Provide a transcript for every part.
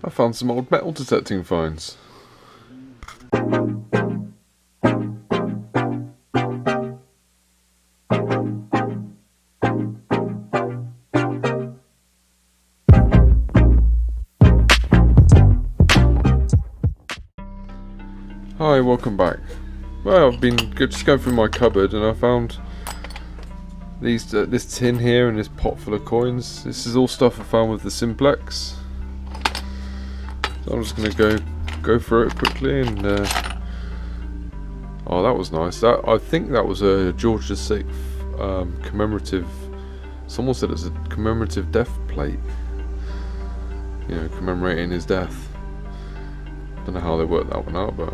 I found some old metal detecting finds. Hi, welcome back. Well, I've been just going through my cupboard and I found these this tin here and this pot full of coins. This is all stuff I found with the Simplex. So I'm just gonna go through it quickly and oh, that was nice. I think that was a George VI commemorative. Someone said it's a commemorative death plate. You know, commemorating his death. Don't know how they worked that one out, but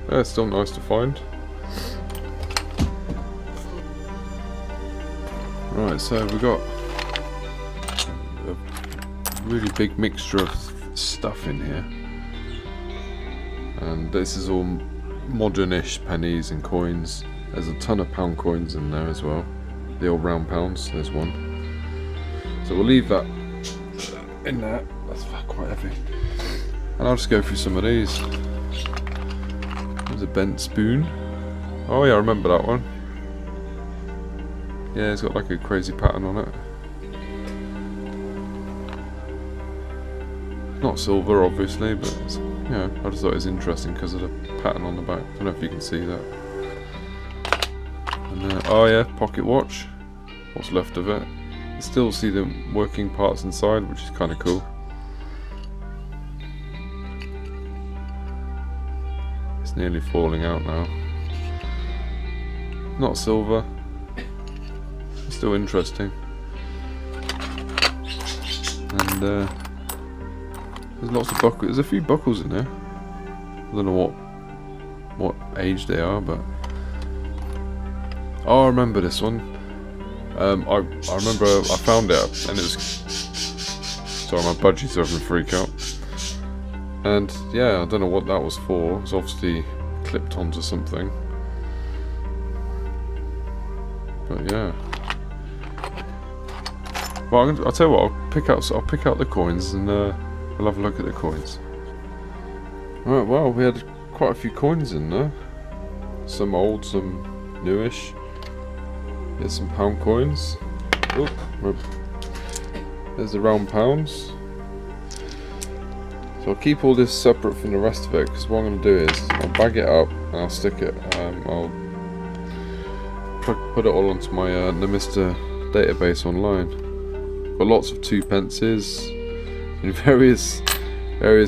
yeah, it's still nice to find. Right, so we've got a really big mixture of stuff in here. And this is all modern-ish pennies and coins. There's a ton of pound coins in there as well. The old round pounds, there's one. So we'll leave that in there. That's quite heavy. And I'll just go through some of these. There's a bent spoon. Oh yeah, I remember that one. Yeah, it's got like a crazy pattern on it. Not silver, obviously, but it's, you know, I just thought it was interesting because of the pattern on the back. I don't know if you can see that. And oh yeah, pocket watch. What's left of it. You still see the working parts inside, which is kind of cool. It's nearly falling out now. Not silver. Still interesting. And there's lots of buckles. There's a few buckles in there. I don't know what age they are, but oh, I remember this one. I remember I found it and it was. Sorry, my budgies are having a freak out. And yeah, I don't know what that was for. It's obviously clipped onto something. But yeah. Well, I'll tell you what. I'll pick out the coins and we'll have a look at the coins. Right. Well, we had quite a few coins in there. Some old, some newish. Here's some pound coins. Oh, there's the round pounds. So I'll keep all this separate from the rest of it because what I'm going to do is I'll bag it up and I'll stick it. I'll put it all onto my the Mr. database online. Got lots of 2p in various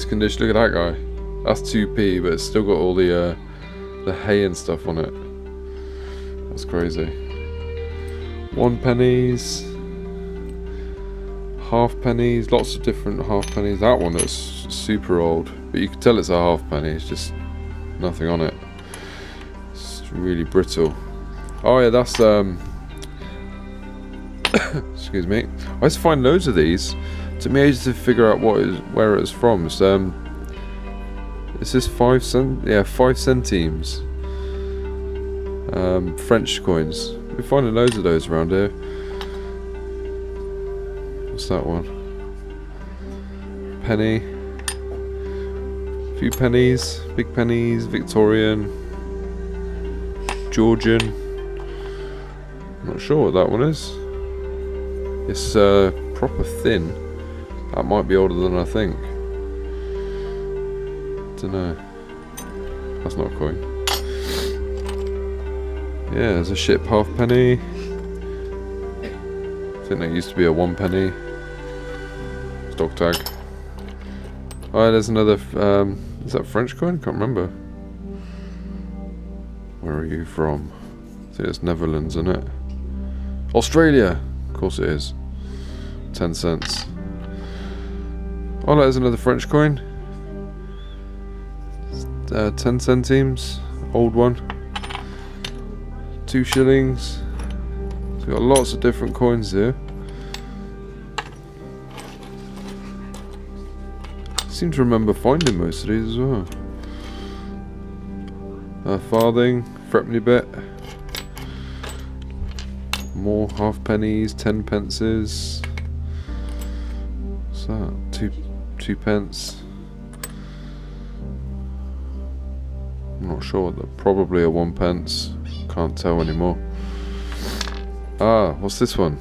conditions. Look at that guy. That's 2p, but it's still got all the hay and stuff on it. That's crazy. 1p, half pennies, lots of different half pennies. That one is super old, but you can tell it's a half penny. It's just nothing on it. It's really brittle. Oh yeah, that's excuse me. I used to find loads of these. It took me ages to figure out where it was from. Is this 5 cent? Yeah, 5 centimes. French coins. We're finding loads of those around here. What's that one? Penny. A few pennies. Big pennies. Victorian. Georgian. I'm not sure what that one is. It's proper thin. That might be older than I think. Dunno. That's not a coin. Yeah, there's a ship half penny. I think there used to be a 1p. Stock tag. Oh, there's another. Is that French coin? Can't remember. Where are you from? I think it's Netherlands, isn't it? Australia! Of course it is. 10 cents. Oh, there's another French coin. 10 centimes. Old one. 2 shillings. So we've got lots of different coins here. I seem to remember finding most of these as well. Farthing. Threepenny bit. More half pennies, 10p. What's that? Two pence. I'm not sure. Probably a 1p. Can't tell anymore. Ah, what's this one?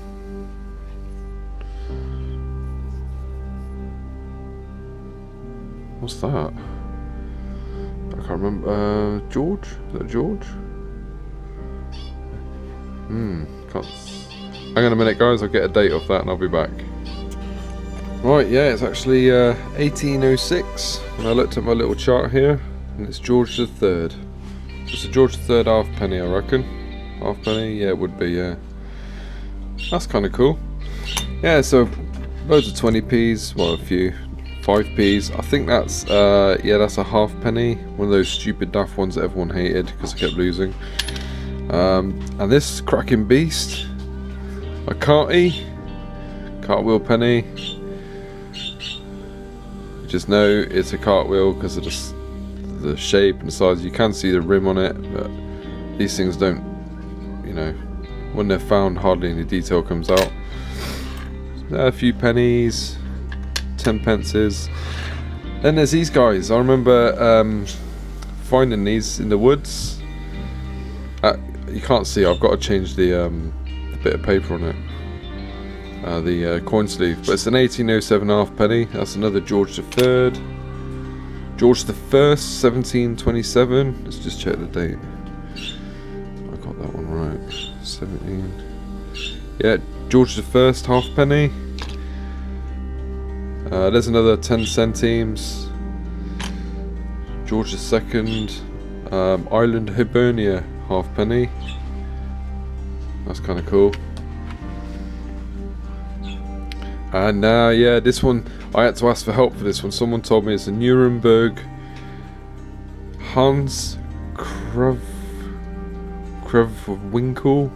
What's that? I can't remember. George? Is that George? Can't. Hang on a minute, guys. I'll get a date off that and I'll be back. Right, yeah, it's actually 1806. And I looked at my little chart here, and it's George the Third. So it's a George the Third halfpenny, I reckon. Halfpenny, yeah, it would be. Yeah, that's kind of cool. Yeah, so loads of 20p's, well, a few 5p's. I think that's yeah, that's a halfpenny. One of those stupid daft ones that everyone hated because I kept losing. And this cracking beast, a cartwheel penny. Just know it's a cartwheel because of the shape and size. You can see the rim on it, but these things don't, you know, when they're found, hardly any detail comes out. A few pennies, 10p. Then there's these guys. I remember finding these in the woods. You can't see, I've got to change the bit of paper on it. The coin sleeve, but it's an 1807 halfpenny. That's another George III. George the First, 1727. Let's just check the date. I got that one right. 17. Yeah, George the First halfpenny. There's another 10 centimes. George the Second, Island Hibernia halfpenny. That's kind of cool. And yeah, this one, I had to ask for help for this one. Someone told me it's a Nuremberg Hans Krevwinkle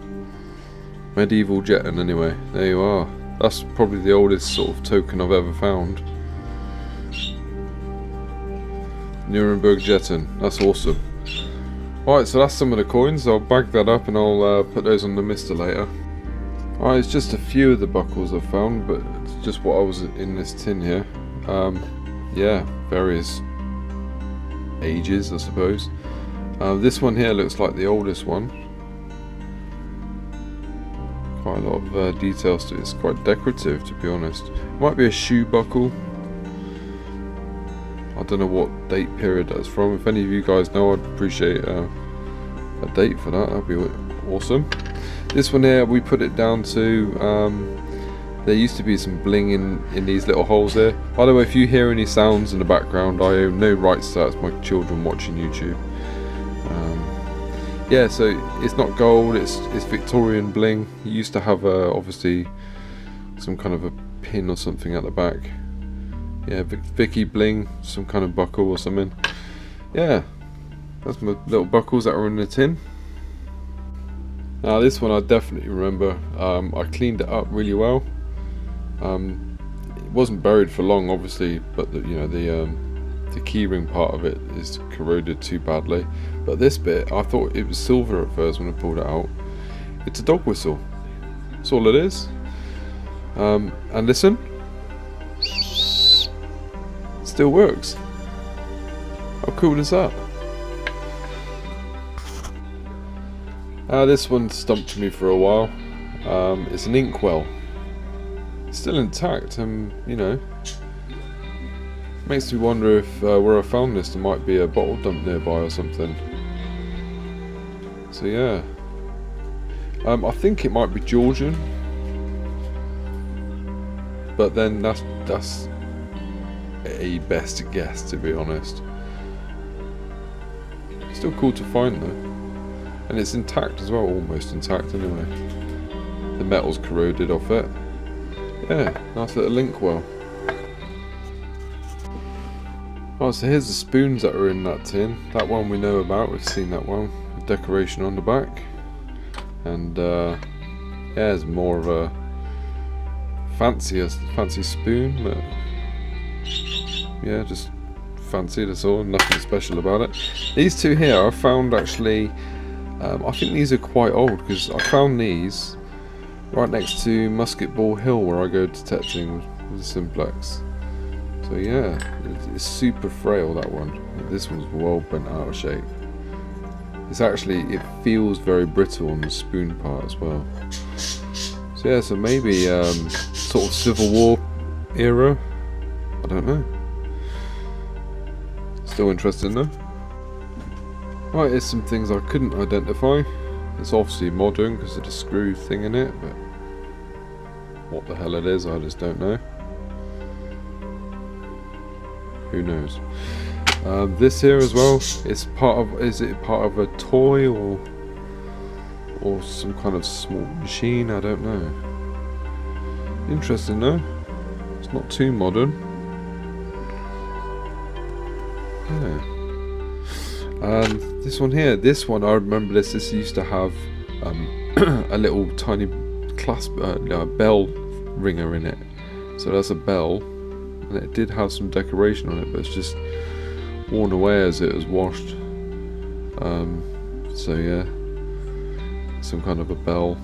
medieval jeton. Anyway, there you are. That's probably the oldest sort of token I've ever found. Nuremberg jeton. That's awesome. Alright, so that's some of the coins. I'll bag that up and I'll put those on the mister later. Alright, it's just a few of the buckles I've found, but it's just what I was in this tin here. Yeah, various ages, I suppose. This one here looks like the oldest one. Quite a lot of details to it. It's quite decorative, to be honest. It might be a shoe buckle. I don't know what date period that's from. If any of you guys know, I'd appreciate a date for that. That'd be awesome. This one here, we put it down to, there used to be some bling in these little holes there. By the way, if you hear any sounds in the background, I own no rights to that. It's my children watching YouTube. Yeah, so it's not gold, it's Victorian bling. You used to have obviously some kind of a pin or something at the back. Yeah, Vicky bling, some kind of buckle or something. Yeah, that's my little buckles that are in the tin. Now this one I definitely remember. I cleaned it up really well. It wasn't buried for long, obviously, but the keyring part of it is corroded too badly. But this bit, I thought it was silver at first when I pulled it out. It's a dog whistle. That's all it is. And listen, it still works. How cool is that? This one stumped me for a while. It's an inkwell. It's still intact, and you know, makes me wonder if where I found this there might be a bottle dump nearby or something. So yeah, I think it might be Georgian, but then that's a best guess, to be honest. Still cool to find though. And it's intact as well, almost intact anyway. The metal's corroded off it. Yeah, nice little inkwell. Oh, so here's the spoons that are in that tin. That one we know about, we've seen that one. The decoration on the back. And yeah, there's more of a fancy spoon, but yeah, just fancy, that's all, nothing special about it. These two here I found actually, I think these are quite old, because I found these right next to Musket Ball Hill where I go detecting with the Simplex. So yeah, it's super frail, that one. This one's well bent out of shape. It's actually, it feels very brittle on the spoon part as well. So yeah, so maybe sort of Civil War era. I don't know. Still interesting though. Right, here's some things I couldn't identify. It's obviously modern because of the screw thing in it, but what the hell it is, I just don't know. Who knows? This here as well, it's part of, is it part of a toy or some kind of small machine? I don't know. Interesting though. It's not too modern. Yeah. And this one here, this one I remember this used to have a little tiny clasp, bell ringer in it. So that's a bell, and it did have some decoration on it, but it's just worn away as it was washed. So yeah, some kind of a bell.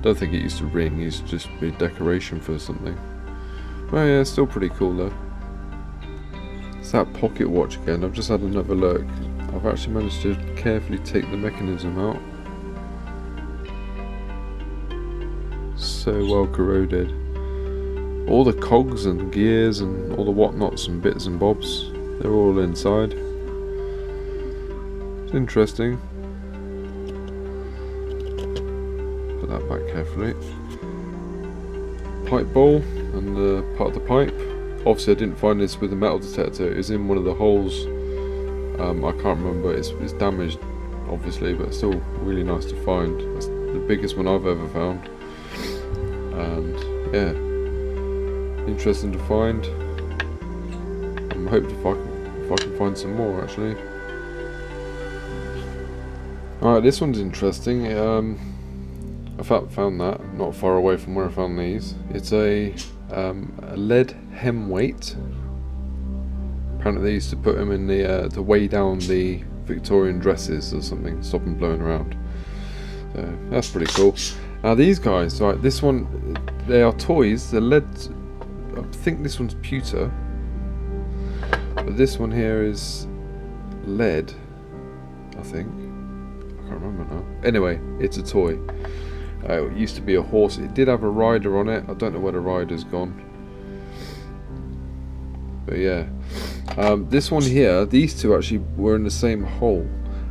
Don't think it used to ring, it used to just be decoration for something. Well yeah, still pretty cool though. It's that pocket watch again. I've just had another look. I've actually managed to carefully take the mechanism out. So well corroded. All the cogs and gears and all the whatnots and bits and bobs, they're all inside. It's interesting. Put that back carefully. Pipe bowl and the part of the pipe. Obviously I didn't find this with the metal detector, it was in one of the holes. I can't remember, it's damaged obviously, but still really nice to find. That's the biggest one I've ever found. And yeah, interesting to find. I'm hoping if I can find some more actually. Alright, this one's interesting. I found that not far away from where I found these. It's a lead hem weight. Apparently they used to put them in the to weigh down the Victorian dresses or something, stop them blowing around. So that's pretty cool. Now these guys, right, this one, they are toys. They're lead. I think this one's pewter, but this one here is lead, I think. I can't remember now. Anyway, it's a toy. It used to be a horse. It did have a rider on it. I don't know where the rider's gone. But yeah. This one here, these two actually were in the same hole.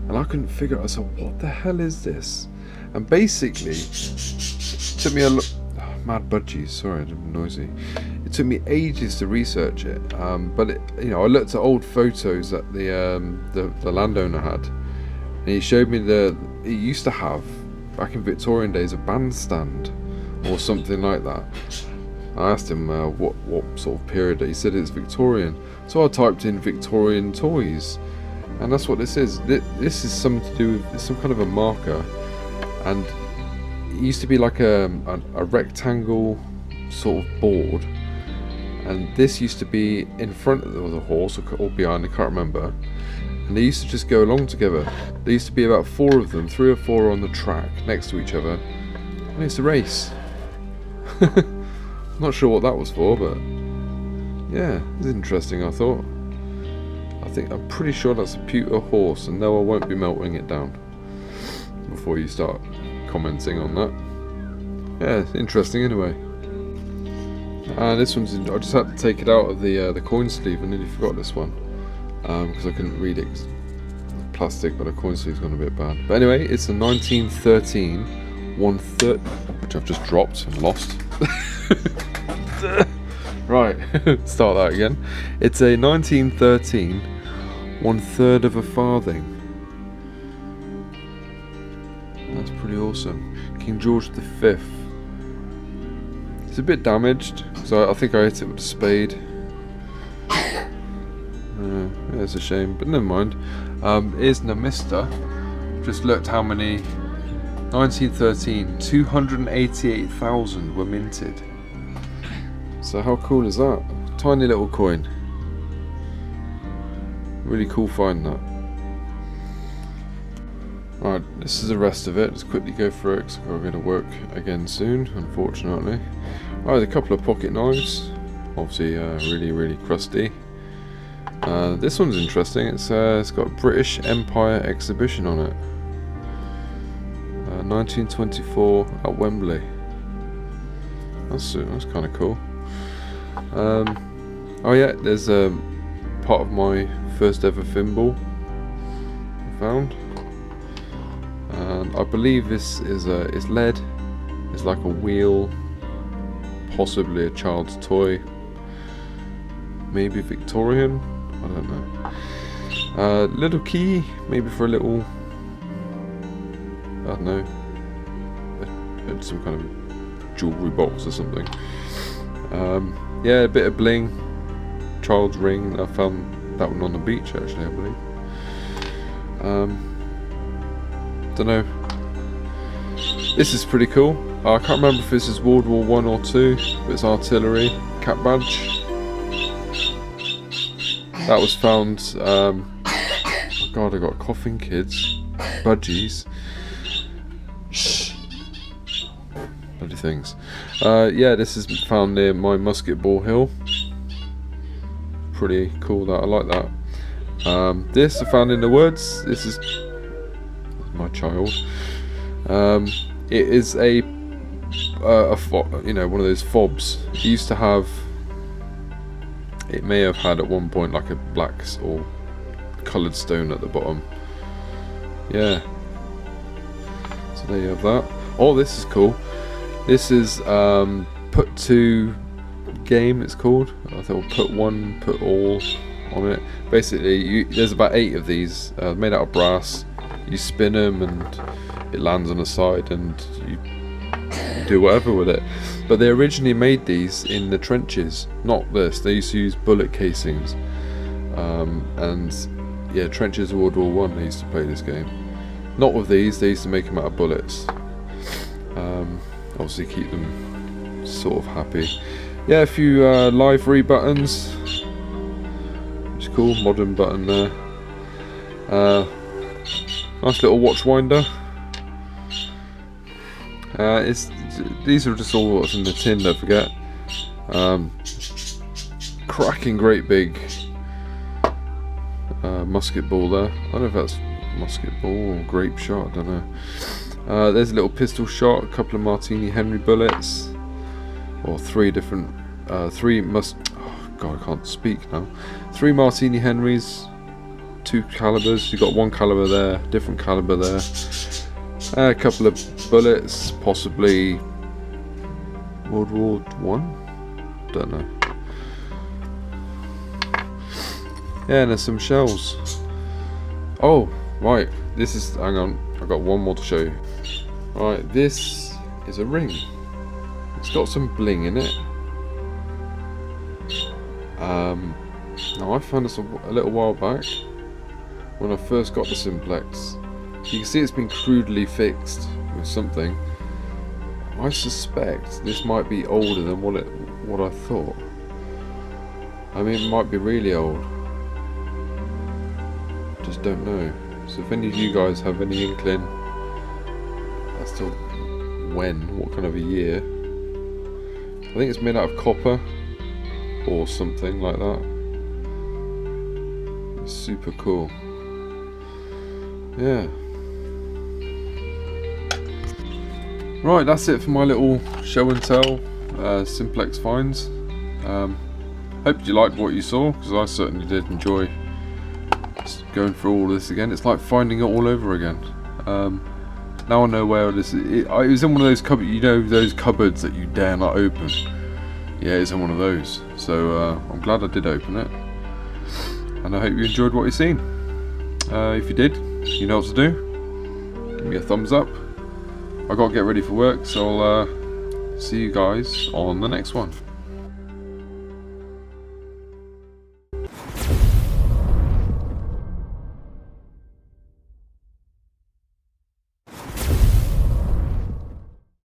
And I couldn't figure out, I said, what the hell is this? And basically, it took me a look. Oh, mad budgies, sorry, I'm noisy. It took me ages to research it. But it, you know, I looked at old photos that the landowner had. And he showed me it used to have, back in Victorian days, a bandstand or something like that. I asked him what sort of period. He said it's Victorian. So I typed in Victorian toys, and that's what this is. This is something to do with some kind of a marker, and it used to be like a rectangle sort of board, and this used to be in front of the horse or behind, I can't remember. And they used to just go along together. There used to be about 4 of them, 3 or 4 on the track next to each other, and it's a race. Not sure what that was for, but yeah, it's interesting. I'm pretty sure that's a pewter horse, and no, I won't be melting it down before you start commenting on that. Yeah, it's interesting anyway. And this one's I just had to take it out of the coin sleeve. I nearly forgot this one. Because I couldn't read it, plastic, but the coin sleeve's gone a bit bad. But anyway, it's a 1913 1/3, which I've just dropped and lost. Right, start that again. It's a 1913 1/3 of a farthing. That's pretty awesome. King George V. It's a bit damaged, so I think I hit it with a spade. Yeah, it's a shame, but never mind. Here's Namista. Just looked how many. 1913, 288,000 were minted. So how cool is that? Tiny little coin. Really cool find that. Alright, this is the rest of it. Let's quickly go through it because we're going to work again soon, unfortunately. Alright, a couple of pocket knives. Obviously really crusty. This one's interesting. It's got British Empire exhibition on it. 1924 at Wembley. That's kind of cool. Oh yeah, there's part of my first ever thimble I found, and I believe this is it's lead. It's like a wheel, possibly a child's toy, maybe Victorian. I don't know. Little key, maybe for a little, I don't know, some kind of jewellery box or something. Yeah, a bit of bling, child's ring. I found that one on the beach actually, I believe. Don't know. This is pretty cool. I can't remember if this is World War 1 or 2, but it's artillery, cap badge. That was found, oh god, I got coughing kids, budgies. Shh. Bloody things. Yeah, this is found near my musket ball hill. Pretty cool, that I like that. This I found in the woods. This is my child. It is a you know, one of those fobs. It used to have. It may have had at one point like a black or coloured stone at the bottom. Yeah. So there you have that. Oh, this is cool. This is put to game. It's called. I thought put one, put all on it. Basically, there's about 8 of these made out of brass. You spin them and it lands on the side, and you do whatever with it. But they originally made these in the trenches, not this. They used to use bullet casings, and yeah, trenches of World War 1. They used to play this game. Not with these. They used to make them out of bullets. Obviously, keep them sort of happy. Yeah, a few livery buttons, which is cool. Modern button there. Nice little watch winder. These are just all what's in the tin, don't forget. Cracking great big musket ball there. I don't know if that's musket ball or grape shot, I don't know. There's a little pistol shot, a couple of Martini Henry bullets, or 3 different, oh god, I can't speak now. 3 Martini Henrys, 2 calibers. You've got 1 caliber there, different caliber there. A couple of bullets, possibly World War 1? Don't know. Yeah, and there's some shells. Oh, right, this is, hang on, I've got one more to show you. Right, this is a ring. It's got some bling in it. Now I found this a little while back when I first got the Simplex. You can see it's been crudely fixed with something. I suspect this might be older than what I thought. I mean, it might be really old. Just don't know. So if any of you guys have any inkling as to what kind of a year. I think it's made out of copper or something like that. It's super cool. Yeah. Right, that's it for my little show and tell Simplex finds. Hope you liked what you saw, because I certainly did enjoy just going through all this again. It's like finding it all over again. Now I know where this is. It was in one of those cupboards, you know, those cupboards that you dare not open. Yeah, it's in one of those. So I'm glad I did open it, and I hope you enjoyed what you've seen. If you did, you know what to do. Give me a thumbs up. I got to get ready for work, so I'll see you guys on the next one.